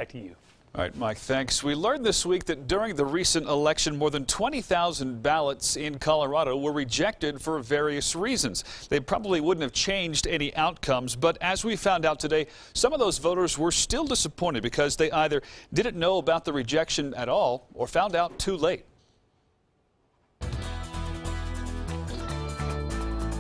Back to you. All right, Mike, thanks. We learned this week that during the recent election, more than 20,000 ballots in Colorado were rejected for various reasons. They probably wouldn't have changed any outcomes, but as we found out today, some of those voters were still disappointed because they either didn't know about the rejection at all or found out too late.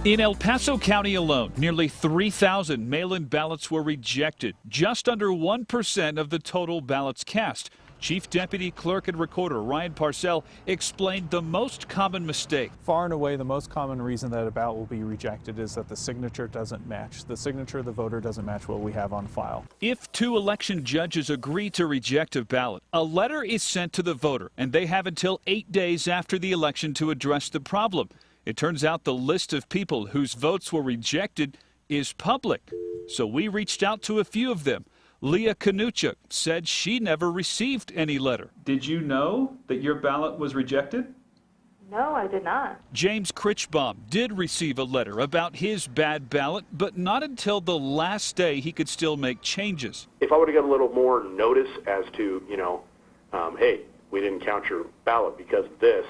In El Paso County alone, nearly 3,000 mail-in ballots were rejected, just under 1% of the total ballots cast. Chief Deputy Clerk and Recorder Ryan Parcell explained the most common mistake. Far and away, the most common reason that a ballot will be rejected is that the signature doesn't match. The signature of the voter doesn't match what we have on file. If two election judges agree to reject a ballot, a letter is sent to the voter, and they have until 8 days after the election to address the problem. It turns out the list of people whose votes were rejected is public. So we reached out to a few of them. Leah Kanuchuk said she never received any letter. Did you know that your ballot was rejected? No, I did not. James Critchbaum did receive a letter about his bad ballot, but not until the last day he could still make changes. If I would have got a little more notice as to, hey, we didn't count your ballot because of this,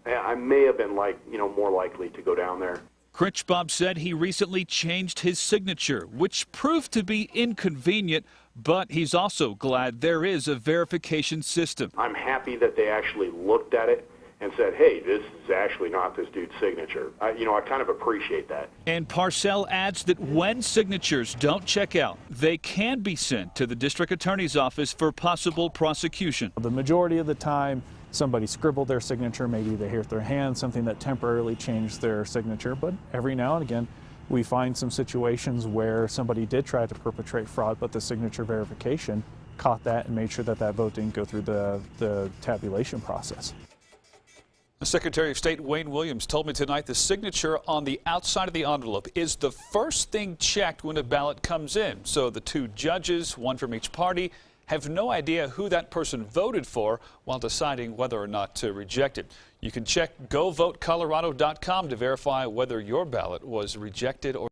I may have been more likely to go down there. Critchbaum said he recently changed his signature, which proved to be inconvenient, but he's also glad there is a verification system. I'm happy that they actually looked at it and said, hey, this is actually not this dude's signature. I kind of appreciate that. And Parcell adds that when signatures don't check out, they can be sent to the district attorney's office for possible prosecution. The majority of the time, somebody scribbled their signature, maybe they hurt their hand, something that temporarily changed their signature, but every now and again we find some situations where somebody did try to perpetrate fraud, but the signature verification caught that and made sure that that vote didn't go through the tabulation process. Secretary of State Wayne Williams told me tonight the signature on the outside of the envelope is the first thing checked when a ballot comes in. So the two judges, one from each party, have no idea who that person voted for while deciding whether or not to reject it. You can check govotecolorado.com to verify whether your ballot was rejected or